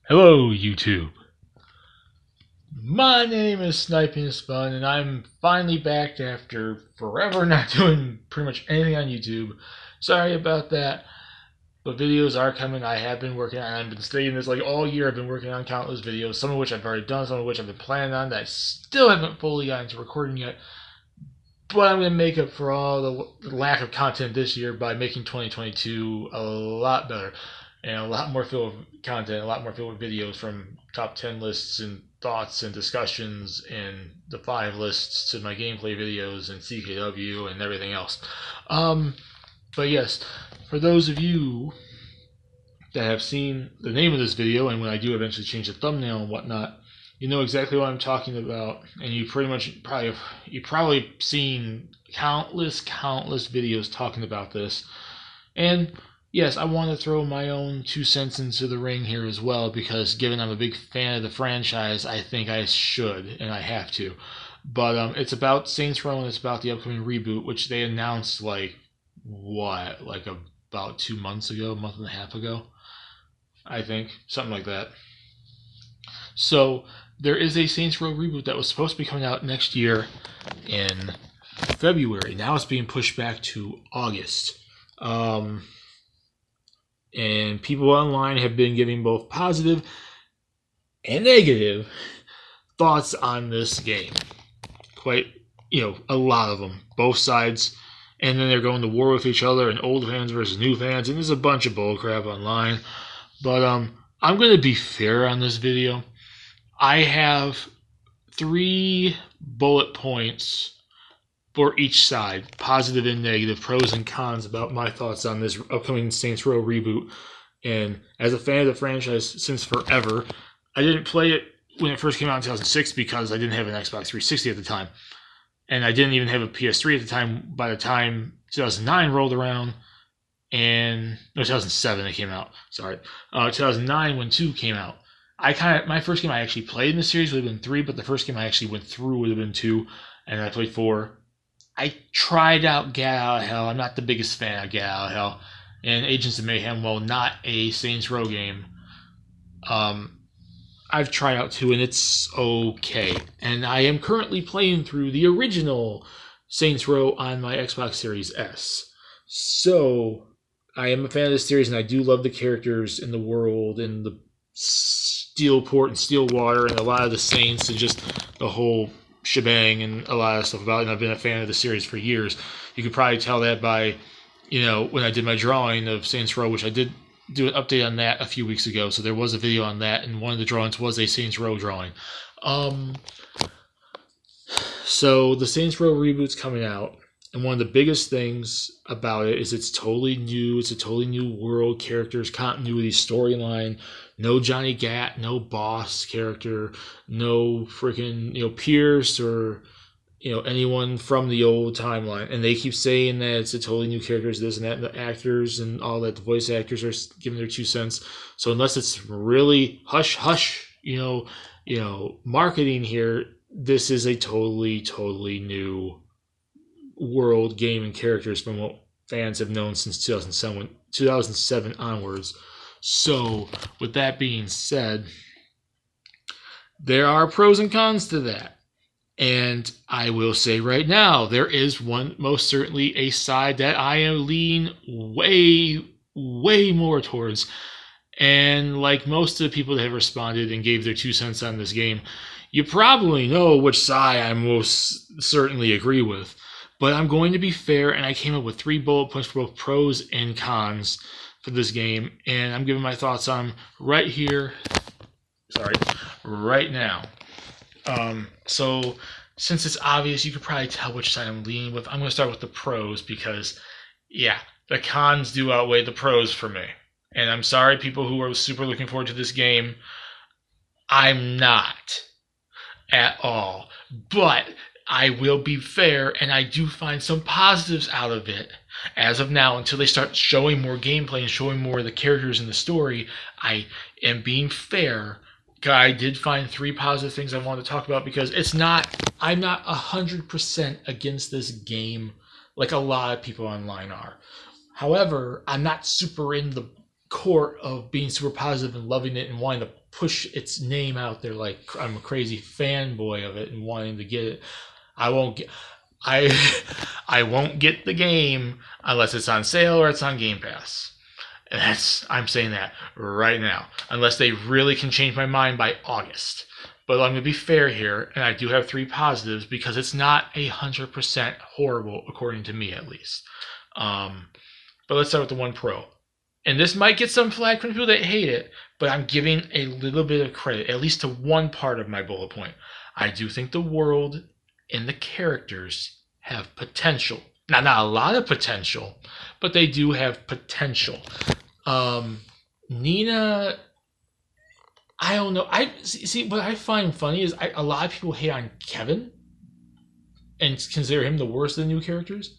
Hello, YouTube. My name is Sniping Spun, and I'm finally back after forever not doing pretty much anything on YouTube. Sorry about that, but videos are coming. I have been working on. I've been stating this like all year. I've been working on countless videos, some of which I've already done, some of which I've been planning on that I still haven't fully gotten to recording yet. But I'm going to make up for all the lack of content this year by making 2022 a lot better and a lot more filled with content, a lot more filled with videos from top 10 lists and thoughts and discussions and the 5 lists to my gameplay videos and CKW and everything else. But yes, for those of you that have seen the name of this video, and when I do eventually change the thumbnail and whatnot, you know exactly what I'm talking about, and you probably seen countless videos talking about this. And yes, I want to throw my own 2 cents into the ring here as well, because given I'm a big fan of the franchise, I think I should and I have to. But it's about Saints Row, and it's about the upcoming reboot, which they announced about 2 months ago, a month and a half ago, I think, something like that. So there is a Saints Row reboot that was supposed to be coming out next year in February. Now it's being pushed back to August. And people online have been giving both positive and negative thoughts on this game. Quite, a lot of them, both sides. And then they're going to war with each other, and old fans versus new fans, and there's a bunch of bullcrap online. But I'm going to be fair on this video. I have 3 bullet points for each side, positive and negative, pros and cons, about my thoughts on this upcoming Saints Row reboot. And as a fan of the franchise since forever, I didn't play it when it first came out in 2006 because I didn't have an Xbox 360 at the time. And I didn't even have a PS3 at the time by the time 2009 rolled around. And no, 2007 it came out. Sorry. 2009 when 2 came out. My first game I actually played in the series would have been 3, but the first game I actually went through would have been 2, and I played 4. I tried out Get Out of Hell. I'm not the biggest fan of Get Out of Hell. And Agents of Mayhem, while not a Saints Row game, I've tried out 2, and it's okay. And I am currently playing through the original Saints Row on my Xbox Series S. So I am a fan of this series, and I do love the characters in the world and the Steelport and Stillwater and a lot of the Saints and just the whole shebang and a lot of stuff about it. And I've been a fan of the series for years. You could probably tell that by, when I did my drawing of Saints Row, which I did do an update on that a few weeks ago. So there was a video on that, and one of the drawings was a Saints Row drawing. So the Saints Row reboot's coming out. And one of the biggest things about it is it's totally new. It's a totally new world, characters, continuity, storyline. No Johnny Gat, no boss character, no freaking Pierce or anyone from the old timeline. And they keep saying that it's a totally new characters, this and that, and the actors and all that. The voice actors are giving their 2 cents. So unless it's really hush, marketing here, this is a totally new world, game, and characters from what fans have known since 2007 onwards. So with that being said, there are pros and cons to that. And I will say right now, there is most certainly a side that I am leaning way more towards. And like most of the people that have responded and gave their 2 cents on this game, you probably know which side I most certainly agree with. But I'm going to be fair, and I came up with 3 bullet points for both pros and cons for this game, and I'm giving my thoughts on right now. So since it's obvious, you could probably tell which side I'm leaning with. I'm going to start with the pros because, the cons do outweigh the pros for me. And I'm sorry, people who are super looking forward to this game. I'm not at all. But I will be fair, and I do find some positives out of it as of now until they start showing more gameplay and showing more of the characters in the story. I am being fair. I did find 3 positive things I want to talk about because I'm not 100% against this game like a lot of people online are. However, I'm not super in the court of being super positive and loving it and wanting to push its name out there like I'm a crazy fanboy of it and wanting to get it. I won't get I I won't get the game unless it's on sale or it's on Game Pass. And I'm saying that right now. Unless they really can change my mind by August. But I'm going to be fair here, and I do have 3 positives because it's not 100% horrible, according to me at least. But let's start with the one pro. And this might get some flack from people that hate it, but I'm giving a little bit of credit, at least to one part of my bullet point. I do think the world and the characters have potential. Now, not a lot of potential, but they do have potential. Nina, I don't know. I see what I find funny is a lot of people hate on Kevin and consider him the worst of the new characters.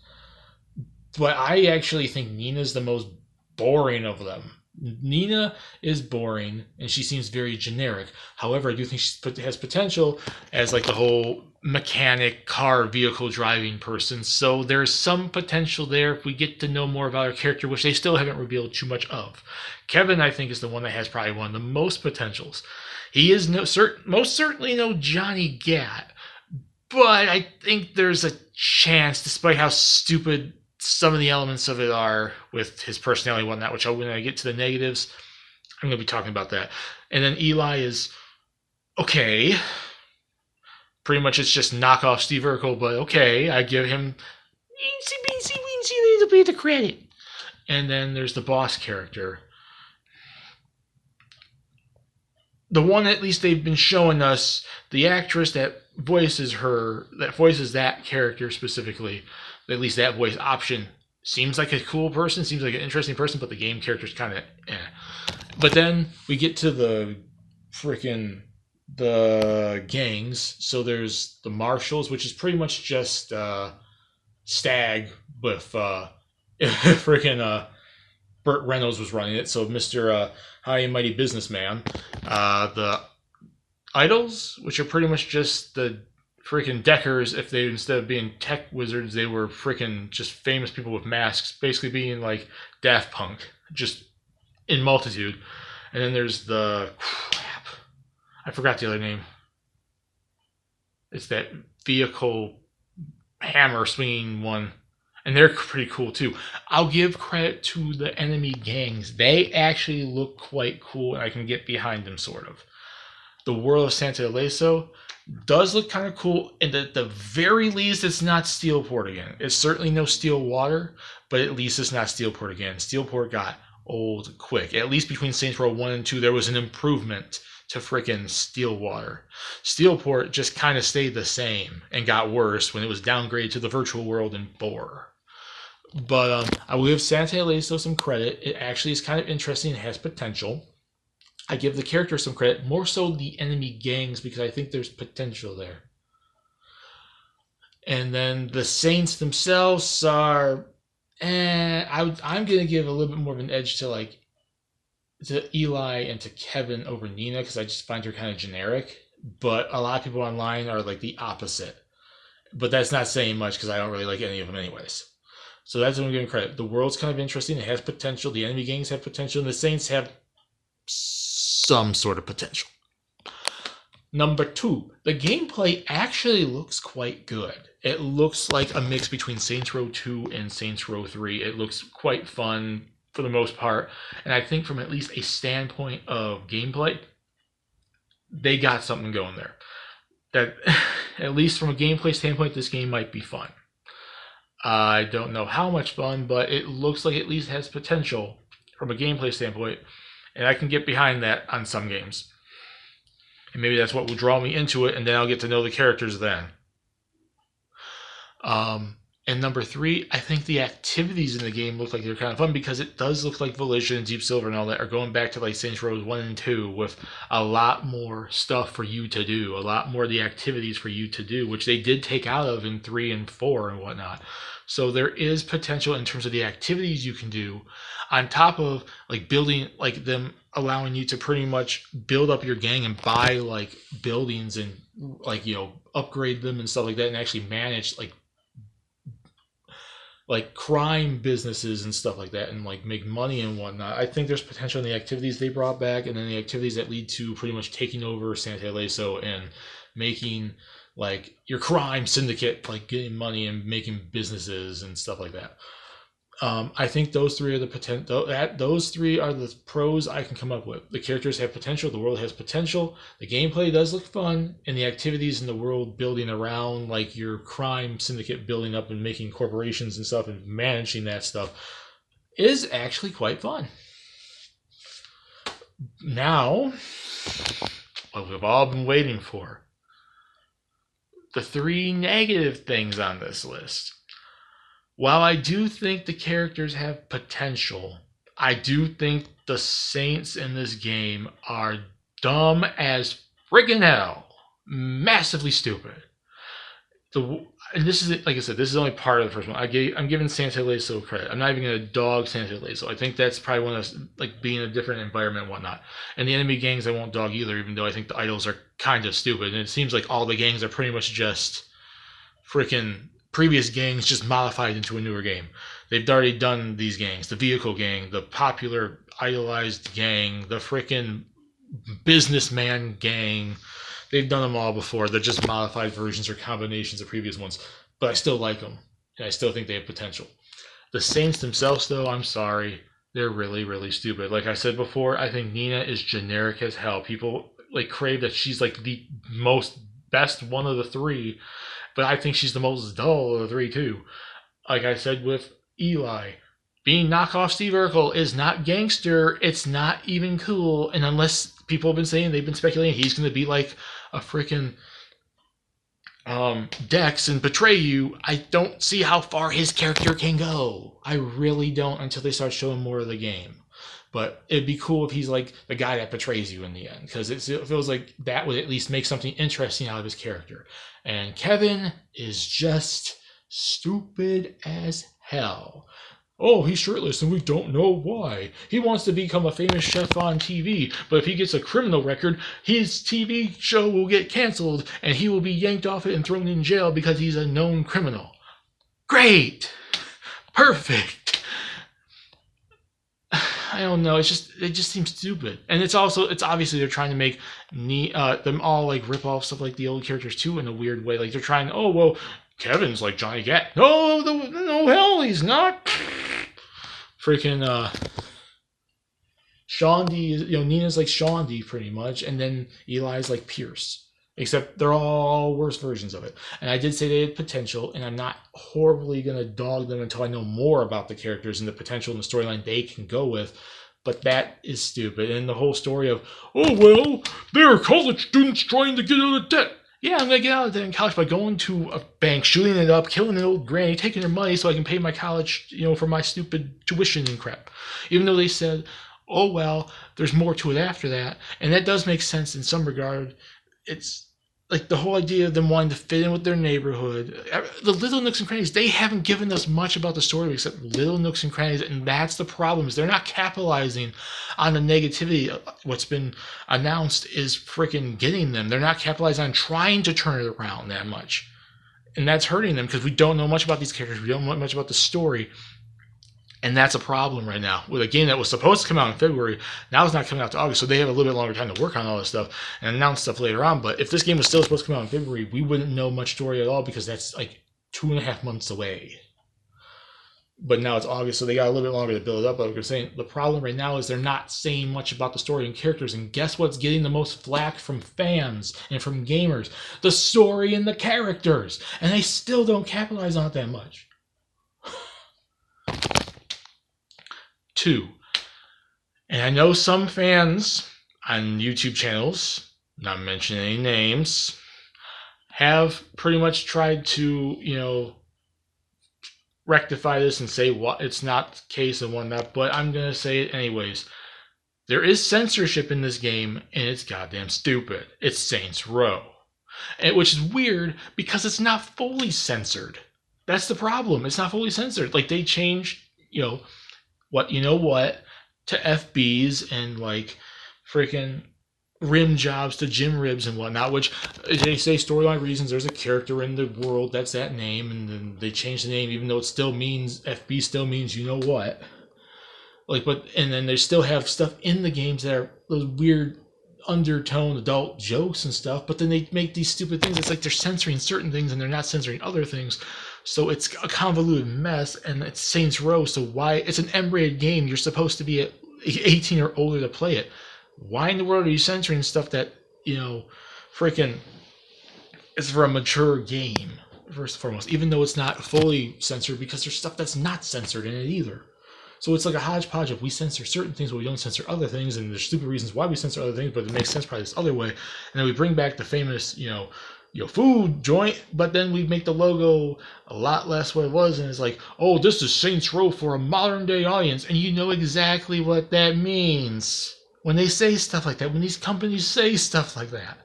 But I actually think Nina's the most boring of them. Nina is boring and she seems very generic. However, I do think she has potential as like the whole mechanic, car, vehicle driving person. So there's some potential there if we get to know more about her character, which they still haven't revealed too much of. Kevin, I think, is the one that has probably one of the most potentials. He is most certainly no Johnny Gat, but I think there's a chance, despite how stupid some of the elements of it are with his personality and whatnot, which when I get to the negatives, I'm going to be talking about that. And then Eli is okay. Pretty much it's just knockoff Steve Urkel, but okay. I give him a little bit of credit. And then there's the boss character. The one at least they've been showing us, the actress that voices that character specifically, at least that voice option, seems like a cool person, seems like an interesting person, but the game character's kind of eh. But then we get to the gangs. So there's the Marshals, which is pretty much just Stag with Burt Reynolds was running it. So Mr. High and Mighty Businessman. The Idols, which are pretty much just the Deckers, if they, instead of being tech wizards, they were just famous people with masks, basically being like Daft Punk, just in multitude. And then there's the I forgot the other name. It's that vehicle hammer swinging one, and they're pretty cool too. I'll give credit to the enemy gangs; they actually look quite cool, and I can get behind them sort of. The world of Santa Aleso does look kind of cool, and at the very least, it's not Steelport again. It's certainly no Stillwater, but at least it's not Steelport again. Steelport got old quick. At least between Saints Row 1 and 2, there was an improvement to Stillwater. Steelport just kind of stayed the same and got worse when it was downgraded to the virtual world in 4. But I will give Santa Aleso some credit. It actually is kind of interesting and has potential. I give the character some credit, more so the enemy gangs, because I think there's potential there. And then the Saints themselves are, I'm going to give a little bit more of an edge to Eli and to Kevin over Nina, because I just find her kind of generic. But a lot of people online are like the opposite. But that's not saying much because I don't really like any of them anyways. So that's what I'm giving credit. The world's kind of interesting. It has potential. The enemy gangs have potential. And the Saints have some sort of potential. Number 2, the gameplay actually looks quite good. It looks like a mix between Saints Row 2 and Saints Row 3. It looks quite fun for the most part. And I think from at least a standpoint of gameplay, they got something going there. That, at least from a gameplay standpoint, this game might be fun. I don't know how much fun, but it looks like it at least has potential from a gameplay standpoint. And I can get behind that on some games. And maybe that's what will draw me into it, and then I'll get to know the characters then. And number 3, I think the activities in the game look like they're kind of fun, because it does look like Volition and Deep Silver and all that are going back to like Saints Row 1 and 2 with a lot more stuff for you to do, a lot more of the activities for you to do, which they did take out of in 3 and 4 and whatnot. So there is potential in terms of the activities you can do, on top of like building, like them allowing you to pretty much build up your gang and buy like buildings and like, upgrade them and stuff like that, and actually manage like crime businesses and stuff like that, and like make money and whatnot. I think there's potential in the activities they brought back, and then the activities that lead to pretty much taking over Santa Leso and making like your crime syndicate, like getting money and making businesses and stuff like that. I think those three are the potential. Those three are the pros I can come up with. The characters have potential. The world has potential. The gameplay does look fun, and the activities in the world building around like your crime syndicate building up and making corporations and stuff and managing that stuff is actually quite fun. Now, what we've all been waiting for. The 3 negative things on this list. While I do think the characters have potential, I do think the Saints in this game are dumb as friggin' hell. Massively stupid. And this is, like I said, this is only part of the first one. I'm giving Santa Leso credit. I'm not even going to dog Santa Leso. I think that's probably one of like being in a different environment and whatnot. And the enemy gangs I won't dog either, even though I think the idols are kind of stupid. And it seems like all the gangs are pretty much just freaking previous gangs just modified into a newer game. They've already done these gangs. The vehicle gang, the popular idolized gang, the freaking businessman gang. They've done them all before. They're just modified versions or combinations of previous ones. But I still like them. And I still think they have potential. The Saints themselves, though, I'm sorry. They're really, really stupid. Like I said before, I think Nina is generic as hell. People like crave that she's like the most best one of the 3. But I think she's the most dull of the 3, too. Like I said with Eli, being knockoff Steve Urkel is not gangster. It's not even cool. And unless people have been saying, they've been speculating he's going to be like a freaking Dex and betray you, I don't see how far his character can go. I really don't until they start showing more of the game. But it'd be cool if he's like the guy that betrays you in the end, because it feels like that would at least make something interesting out of his character. And Kevin is just stupid as hell. Oh, he's shirtless and we don't know why. He wants to become a famous chef on TV, but if he gets a criminal record, his TV show will get canceled and he will be yanked off it and thrown in jail because he's a known criminal. Great! Perfect! I don't know. It just seems stupid, and it's obviously they're trying to make them all like rip off stuff like the old characters too in a weird way. Like they're trying. Oh well, Kevin's like Johnny Gat. No hell, he's not. Freaking Sean D. Nina's like Sean D. pretty much, and then Eli's like Pierce. Except they're all worse versions of it. And I did say they had potential, and I'm not horribly going to dog them until I know more about the characters and the potential and the storyline they can go with. But that is stupid. And the whole story of, oh, well, they're college students trying to get out of debt. Yeah, I'm going to get out of debt in college by going to a bank, shooting it up, killing an old granny, taking her money so I can pay my college, for my stupid tuition and crap. Even though they said, oh, well, there's more to it after that. And that does make sense in some regard. It's like the whole idea of them wanting to fit in with their neighborhood. The little nooks and crannies, they haven't given us much about the story except little nooks and crannies, and that's the problem. Is they're not capitalizing on the negativity. What's been announced is freaking getting them. They're not capitalizing on trying to turn it around that much. And that's hurting them because we don't know much about these characters. We don't know much about the story. And that's a problem right now. With a game that was supposed to come out in February, now it's not coming out to August, so they have a little bit longer time to work on all this stuff and announce stuff later on. But if this game was still supposed to come out in February, we wouldn't know much story at all because that's like 2.5 months away. But now it's August, so they got a little bit longer to build it up. But like I'm saying, the problem right now is they're not saying much about the story and characters. And guess what's getting the most flack from fans and from gamers? The story and the characters. And they still don't capitalize on it that much. 2. And I know some fans on YouTube channels, not mentioning any names, have pretty much tried to, rectify this and say what it's not the case and whatnot, but I'm going to say it anyways. There is censorship in this game, and it's goddamn stupid. It's Saints Row. Which is weird because it's not fully censored. That's the problem. It's not fully censored. Like, they changed, what to FBs and like freaking rim jobs to gym ribs and whatnot, which they say storyline reasons. There's a character in the world that's that name, and then they change the name, even though it still means FB still means you know what. Like, but and then they still have stuff in the games that are those weird undertone adult jokes and stuff, but then they make these stupid things. It's like they're censoring certain things and they're not censoring other things. So it's a convoluted mess, and it's Saints Row. So why it's an M-rated game? You're supposed to be 18 or older to play it. Why in the world are you censoring stuff that, freaking is for a mature game, first and foremost, even though it's not fully censored, because there's stuff that's not censored in it either. So it's like a hodgepodge of we censor certain things, but we don't censor other things, and there's stupid reasons why we censor other things, but it makes sense probably this other way. And then we bring back the famous, food joint, but then we make the logo a lot less what it was, and it's like, oh, this is Saints Row for a modern day audience, and you know exactly what that means when they say stuff like that, when these companies say stuff like that.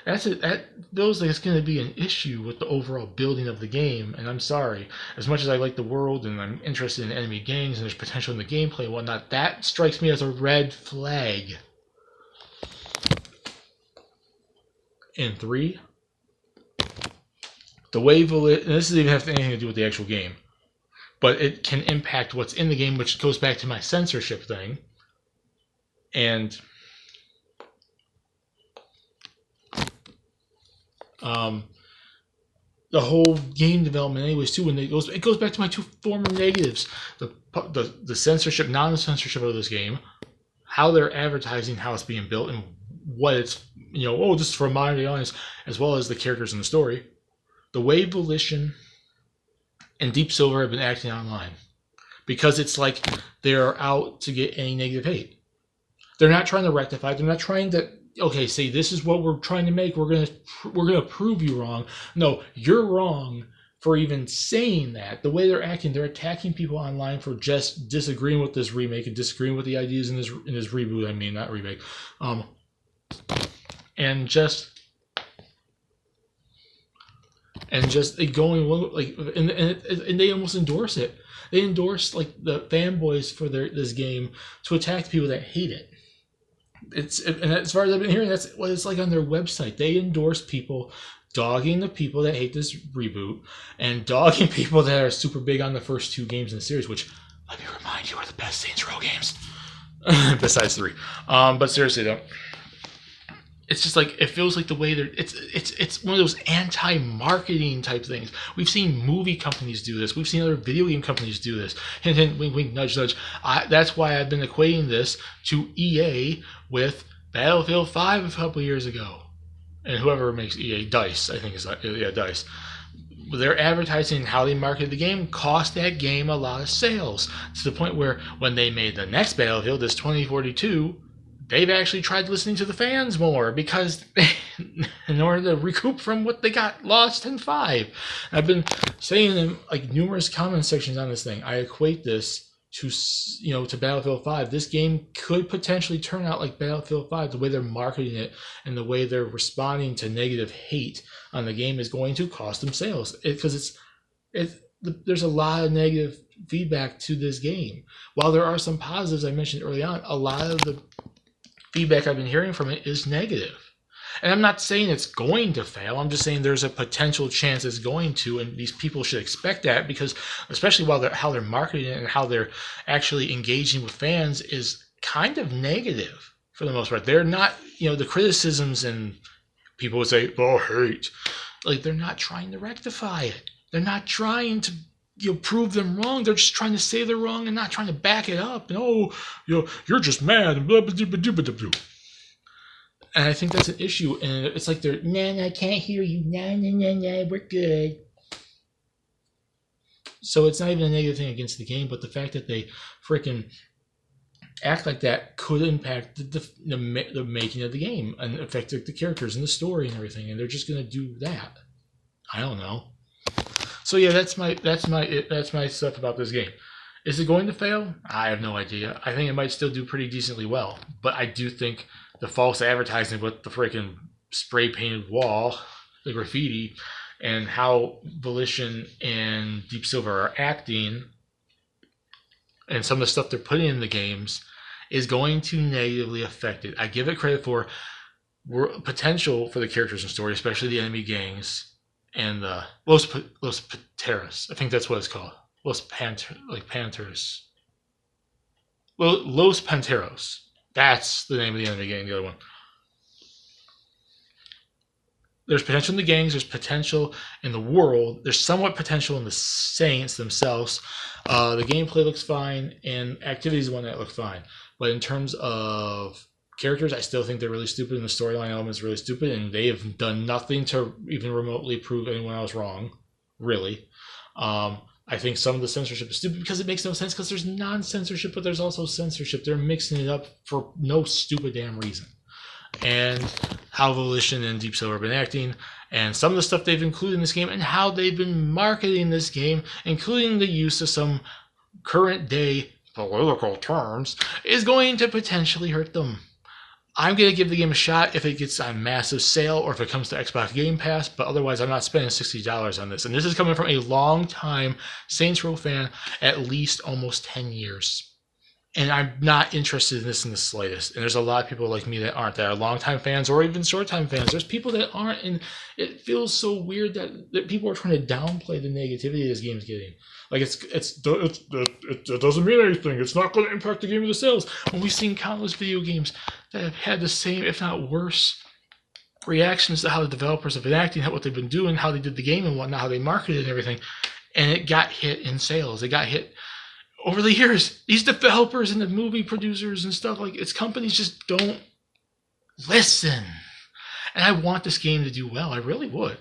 That feels like it's going to be an issue with the overall building of the game, and I'm sorry. As much as I like the world and I'm interested in enemy gangs and there's potential in the gameplay and whatnot, that strikes me as a red flag. And 3, the way and this doesn't even have anything to do with the actual game, but it can impact what's in the game, which goes back to my censorship thing. And the whole game development anyways too, and it goes back to my 2 former negatives, the censorship, non-censorship of this game, how they're advertising how it's being built, and what it's, this is for a modern day audience, as well as the characters in the story, the way Volition and Deep Silver have been acting online, because it's like they're out to get any negative hate. They're not trying to rectify. They're not trying to, okay, say this is what we're trying to make. We're gonna prove you wrong. No, you're wrong for even saying that. The way they're acting, they're attacking people online for just disagreeing with this remake and disagreeing with the ideas in this reboot. I mean, not remake, and just going like, and they almost endorse it. They endorse like the fanboys for this game to attack people that hate it. And as far as I've been hearing, that's what it's like on their website. They endorse people dogging the people that hate this reboot and dogging people that are super big on the first 2 games in the series, which, let me remind you, are the best Saints Row games besides 3. But seriously though, it's just like, it feels like the way they're, it's one of those anti-marketing type things. We've seen movie companies do this. We've seen other video game companies do this. Hint, hint, wink, wink, nudge, nudge. That's why I've been equating this to EA with Battlefield 5 a couple years ago. And whoever makes EA, DICE, I think is, yeah, DICE. Their advertising and how they marketed the game cost that game a lot of sales, to the point where when they made the next Battlefield, this 2042, they've actually tried listening to the fans more, because in order to recoup from what they got lost in 5. I've been saying in like numerous comment sections on this thing, I equate this to, to Battlefield 5. This game could potentially turn out like Battlefield 5. The way they're marketing it and the way they're responding to negative hate on the game is going to cost them sales, because there's a lot of negative feedback to this game. While there are some positives I mentioned early on, a lot of the feedback I've been hearing from it is negative. And I'm not saying it's going to fail. I'm just saying there's a potential chance it's going to, and these people should expect that, because especially how they're marketing it and how they're actually engaging with fans is kind of negative for the most part. They're not, the criticisms, and people would say, oh, hate. Like, they're not trying to rectify it. They're not trying to prove them wrong. They're just trying to say they're wrong and not trying to back it up. And you're just mad and blah, blah, blah, blah, blah, blah. And I think that's an issue. And it's like they're, nah, I can't hear you. Nah, we're good. So it's not even a negative thing against the game, but the fact that they freaking act like that could impact the making of the game and affect the characters and the story and everything. And they're just going to do that. I don't know. So yeah, that's my stuff about this game. Is it going to fail? I have no idea. I think it might still do pretty decently well, but I do think the false advertising with the freaking spray painted wall, the graffiti, and how Volition and Deep Silver are acting, and some of the stuff they're putting in the games, is going to negatively affect it. I give it credit for potential for the characters and story, especially the enemy gangs and the Los Panteras. I think that's what it's called. Los Panteras. Los Panteros. That's the name of the enemy gang. The other one. There's potential in the gangs. There's potential in the world. There's somewhat potential in the Saints themselves. The gameplay looks fine, and activity is the one that looks fine. But in terms of characters, I still think they're really stupid, and the storyline element is really stupid, and they have done nothing to even remotely prove anyone else wrong, really. I think some of the censorship is stupid because it makes no sense, because there's non-censorship, but there's also censorship. They're mixing it up for no stupid damn reason. And how Volition and Deep Silver have been acting, and some of the stuff they've included in this game, and how they've been marketing this game, including the use of some current day political terms, is going to potentially hurt them. I'm going to give the game a shot if it gets on massive sale or if it comes to Xbox Game Pass, but otherwise I'm not spending $60 on this. And this is coming from a long-time Saints Row fan, at least almost 10 years. And I'm not interested in this in the slightest. And there's a lot of people like me that aren't, that are longtime fans or even short-time fans. There's people that aren't, and it feels so weird that people are trying to downplay the negativity this game's getting. Like it doesn't mean anything. It's not going to impact the game or the sales. When we've seen countless video games that have had the same, if not worse, reactions to how the developers have been acting, what they've been doing, how they did the game and whatnot, how they marketed and everything, and it got hit in sales. It got hit over the years. These developers and the movie producers and stuff, like, its companies just don't listen. And I want this game to do well. I really would.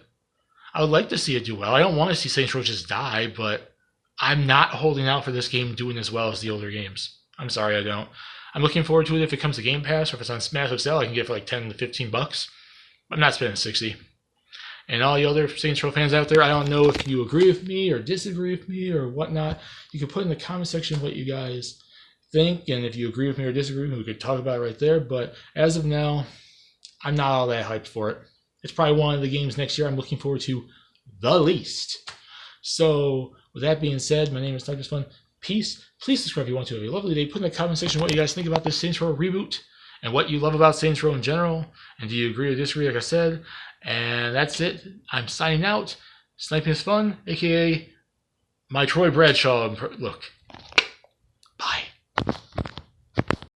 I would like to see it do well. I don't want to see Saints Row just die, but I'm not holding out for this game doing as well as the older games. I'm sorry, I don't. I'm looking forward to it if it comes to Game Pass, or if it's on massive sale, I can get it for like 10 to 15 bucks. I'm not spending 60. And all you other Saints Row fans out there, I don't know if you agree with me or disagree with me or whatnot. You can put in the comment section what you guys think, and if you agree with me or disagree with me, we could talk about it right there. But as of now, I'm not all that hyped for it. It's probably one of the games next year I'm looking forward to the least. So, with that being said, my name is Douglas Fun. Peace. Please subscribe if you want to. Have a lovely day. Put in the comment section what you guys think about this Saints Row reboot and what you love about Saints Row in general. And do you agree or disagree, like I said? And that's it. I'm signing out. Sniping is fun, aka my Troy Bradshaw look. Bye.